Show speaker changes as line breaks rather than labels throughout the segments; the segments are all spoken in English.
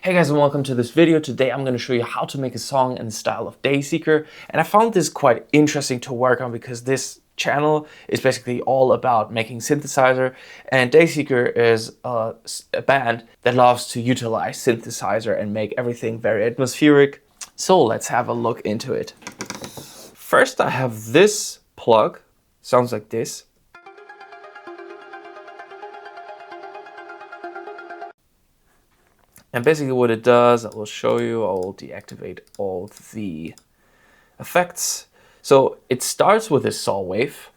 Hey guys, and welcome to this video. Today I'm going to show you how to make a song in the style of Dayseeker. And I found this quite interesting to work on because this channel is basically all about making synthesizer, and Dayseeker is a band that loves to utilize synthesizer and make everything very atmospheric. So let's have a look into it. First I have this plug, sounds like this. And basically what it does, I will show you, I will deactivate all the effects. So it starts with a saw wave.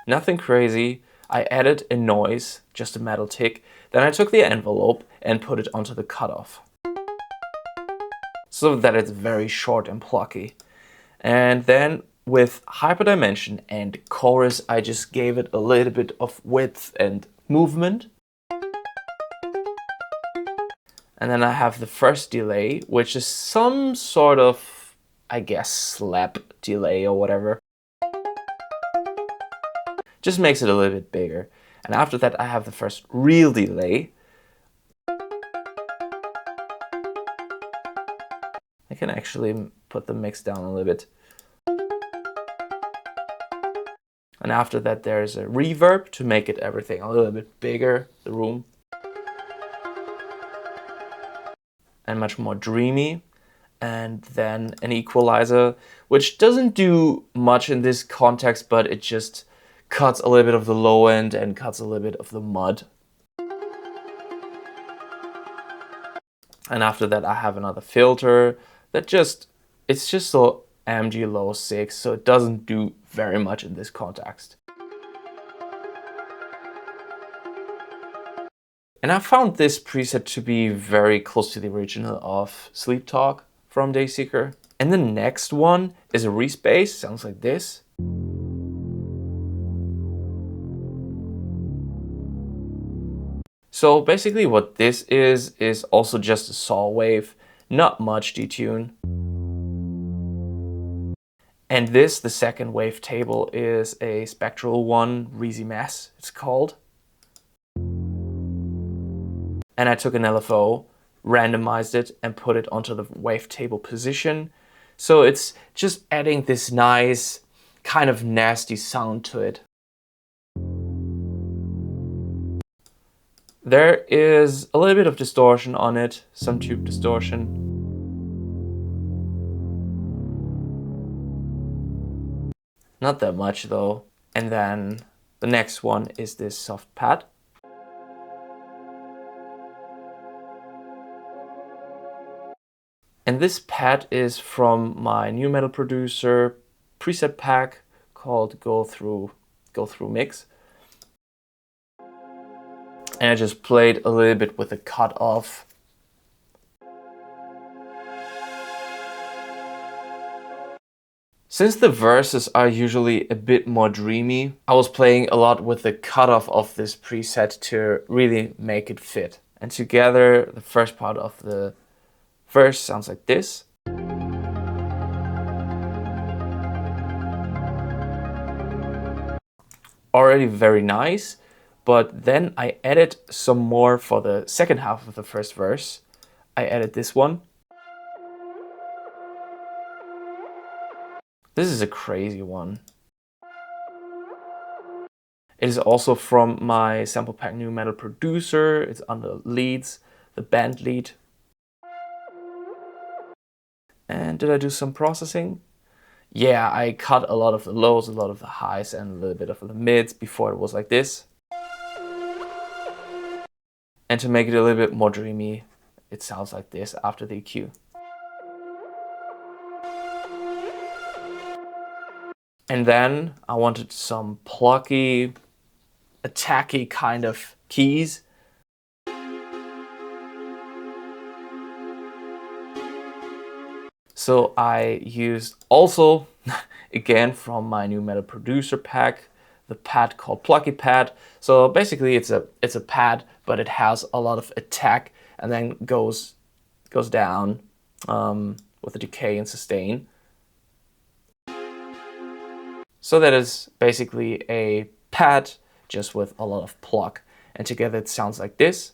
Nothing crazy. I added a noise, just a metal tick. Then I took the envelope and put it onto the cutoff, so that it's very short and plucky. And then with hyperdimension and chorus, I just gave it a little bit of width and movement. And then I have the first delay, which is some sort of, I guess, slap delay or whatever. Just makes it a little bit bigger. And after that I have the first real delay. I can actually put the mix down a little bit. And after that there's a reverb to make it everything a little bit bigger, the room. And much more dreamy. And then an equalizer, which doesn't do much in this context, but it just cuts a little bit of the low end and cuts a little bit of the mud. And after that I have another filter that it's just so AMG low 6, so it doesn't do very much in this context. And I found this preset to be very close to the original of Sleep Talk from Dayseeker. And the next one is a respace, sounds like this. So basically what this is also just a saw wave, not much detune. And this, the second wave table, is a spectral one, Reezy Mess it's called. And I took an LFO, randomized it, and put it onto the wavetable position. So it's just adding this nice, kind of nasty sound to it. There is a little bit of distortion on it, some tube distortion. Not that much though. And then the next one is this soft pad. And this pad is from my new metal producer preset pack called Go Through Mix. And I just played a little bit with the cutoff. Since the verses are usually a bit more dreamy, I was playing a lot with the cutoff of this preset to really make it fit. And together, the first part of the verse sounds like this. Already very nice, but then I added some more for the second half of the first verse. I added this one. This is a crazy one. It is also from my sample pack new metal producer. It's under leads, the band lead. And did I do some processing? Yeah, I cut a lot of the lows, a lot of the highs, and a little bit of the mids before it was like this. And to make it a little bit more dreamy, it sounds like this after the EQ. And then I wanted some plucky, attacky kind of keys. So I used also, again from my new metal producer pack, the pad called Plucky Pad. So basically it's a pad, but it has a lot of attack and then goes down with the decay and sustain. So that is basically a pad just with a lot of pluck. And together it sounds like this.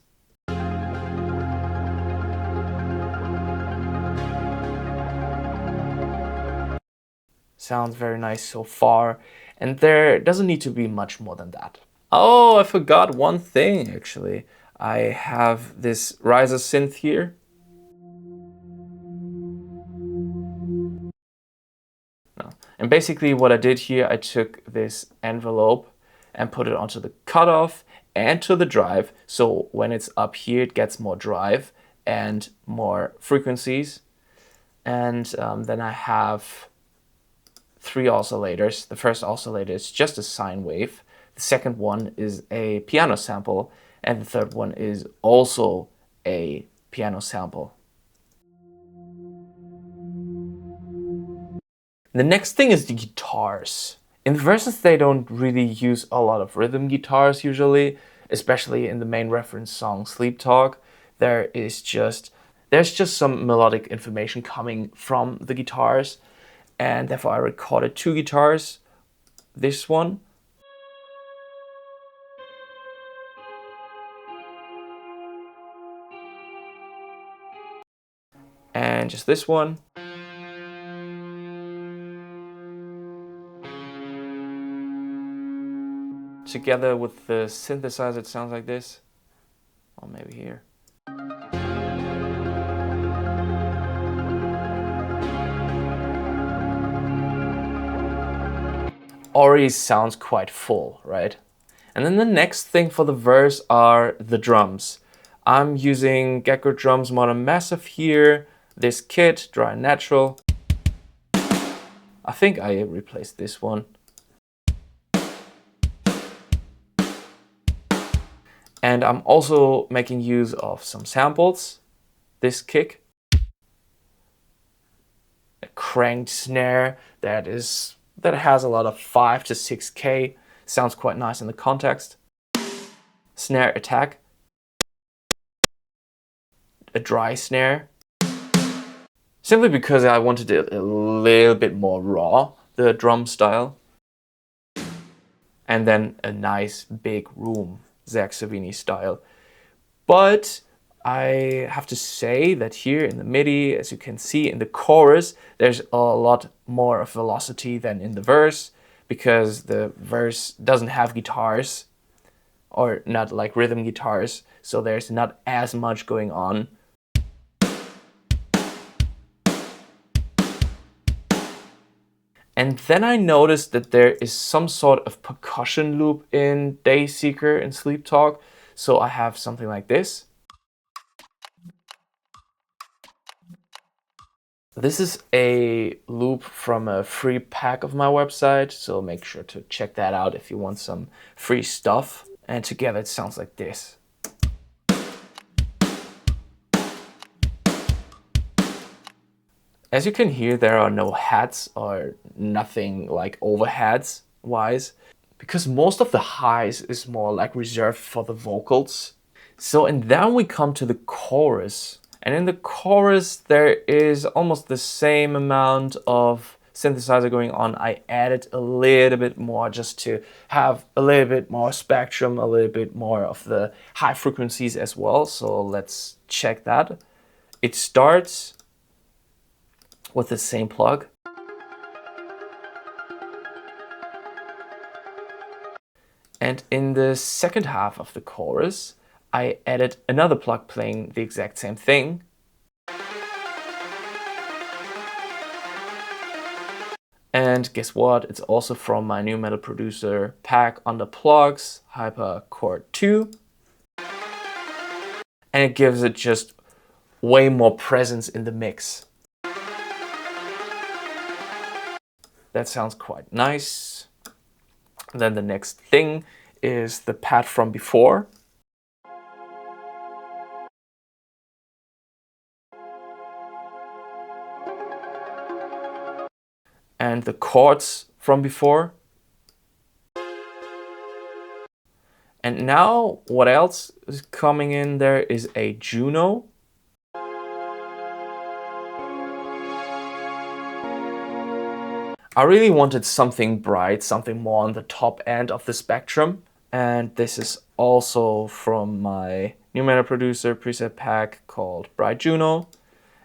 Sounds very nice so far. And there doesn't need to be much more than that. Oh, I forgot one thing actually. I have this riser synth here. No. And basically what I did here, I took this envelope and put it onto the cutoff and to the drive. So when it's up here, it gets more drive and more frequencies. And then I have 3 oscillators. The first oscillator is just a sine wave. The second one is a piano sample. And the third one is also a piano sample. The next thing is the guitars. In the verses, they don't really use a lot of rhythm guitars usually, especially in the main reference song Sleep Talk. There's just some melodic information coming from the guitars, and therefore I recorded 2 guitars. This one and just this one. Together with the synthesizer, it sounds like this. Or maybe here. Already sounds quite full, right? And then the next thing for the verse are the drums. I'm using Gecko Drums Modern Massive here, this kit, Dry and Natural. I think I replaced this one. And I'm also making use of some samples. This kick, a cranked snare that has a lot of 5 to 6K, sounds quite nice in the context. Snare attack, a dry snare, simply because I wanted it a little bit more raw, the drum style. And then a nice big room, Zach Savini style. But I have to say that here in the MIDI, as you can see in the chorus, there's a lot more of velocity than in the verse, because the verse doesn't have guitars, or not like rhythm guitars, so there's not as much going on. And then I noticed that there is some sort of percussion loop in Dayseeker and Sleep Talk. So I have something like this. This is a loop from a free pack of my website, so make sure to check that out if you want some free stuff. And together it sounds like this. As you can hear, there are no hats or nothing like overheads wise, because most of the highs is more like reserved for the vocals. So, and then we come to the chorus. And in the chorus, there is almost the same amount of synthesizer going on. I added a little bit more just to have a little bit more spectrum, a little bit more of the high frequencies as well. So let's check that. It starts with the same plug. And in the second half of the chorus, I added another plug playing the exact same thing. And guess what? It's also from my new metal producer pack under plugs, Hyperchord 2. And it gives it just way more presence in the mix. That sounds quite nice. Then the next thing is the pad from before. And the chords from before. And now what else is coming in there is a Juno. I really wanted something bright, something more on the top end of the spectrum. And this is also from my new metal producer preset pack called Bright Juno.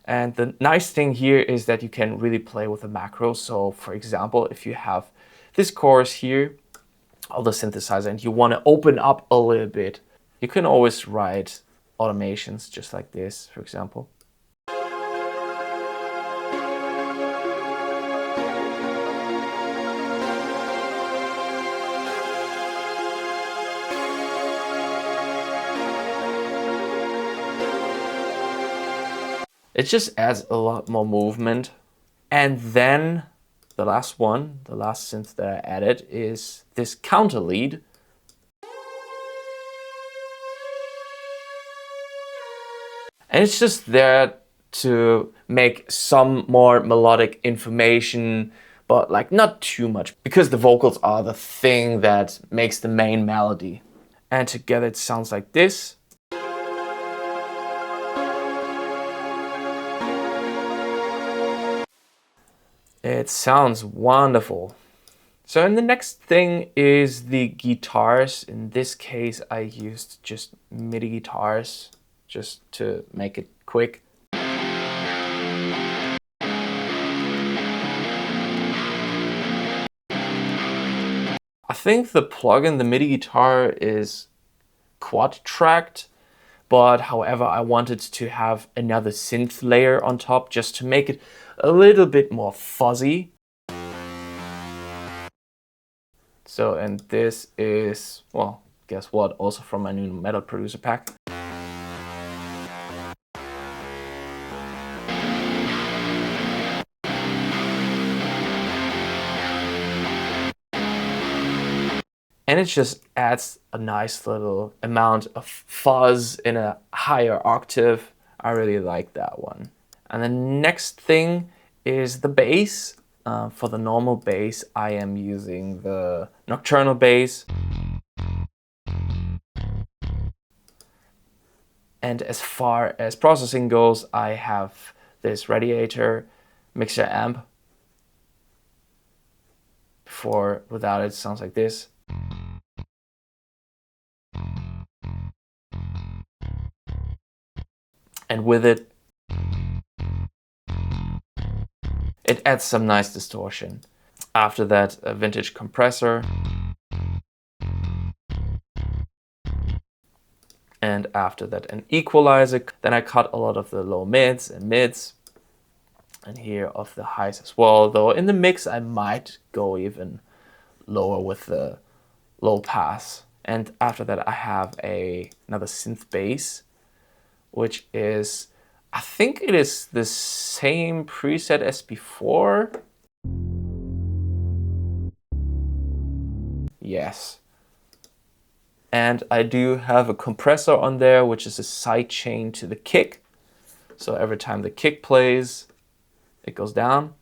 And the nice thing here is that you can really play with the macros. So for example, if you have this chorus here, of the synthesizer, and you want to open up a little bit, you can always write automations just like this, for example. It just adds a lot more movement. And then the last one, the last synth that I added is this counter lead. And it's just there to make some more melodic information, but like not too much, because the vocals are the thing that makes the main melody. And together it sounds like this. It sounds wonderful. So and the next thing is the guitars. In this case, I used just MIDI guitars just to make it quick. I think the plugin, the MIDI guitar, is quad tracked, but however, I wanted to have another synth layer on top just to make it a little bit more fuzzy. So, and this is, well, guess what, also from my new Metal Producer pack. And it just adds a nice little amount of fuzz in a higher octave. I really like that one. And the next thing is the bass. For the normal bass, I am using the nocturnal bass. And as far as processing goes, I have this radiator mixer amp. Without it sounds like this. And with it, it adds some nice distortion. After that, a vintage compressor. And after that, an equalizer. Then I cut a lot of the low mids and mids. And here of the highs as well. Though in the mix, I might go even lower with the low pass. And after that, I have another synth bass, which is, I think it is the same preset as before. Yes. And I do have a compressor on there, which is a side chain to the kick. So every time the kick plays, it goes down.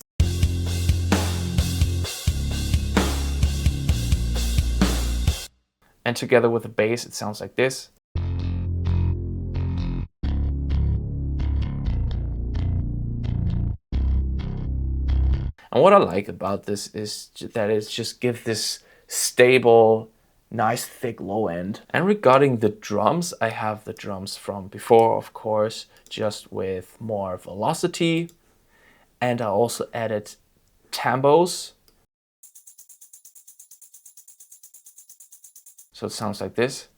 And together with the bass, it sounds like this. And what I like about this is that it just gives this stable, nice thick low end. And regarding the drums, I have the drums from before, of course, just with more velocity. And I also added tambos. So it sounds like this.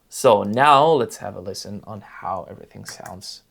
So now let's have a listen on how everything sounds.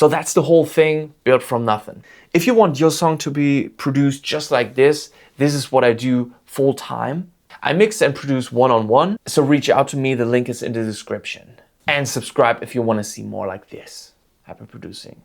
So that's the whole thing, built from nothing. If you want your song to be produced just like this is what I do full time. I mix and produce one-on-one, so reach out to me, the link is in the description. And subscribe if you want to see more like this. Happy producing.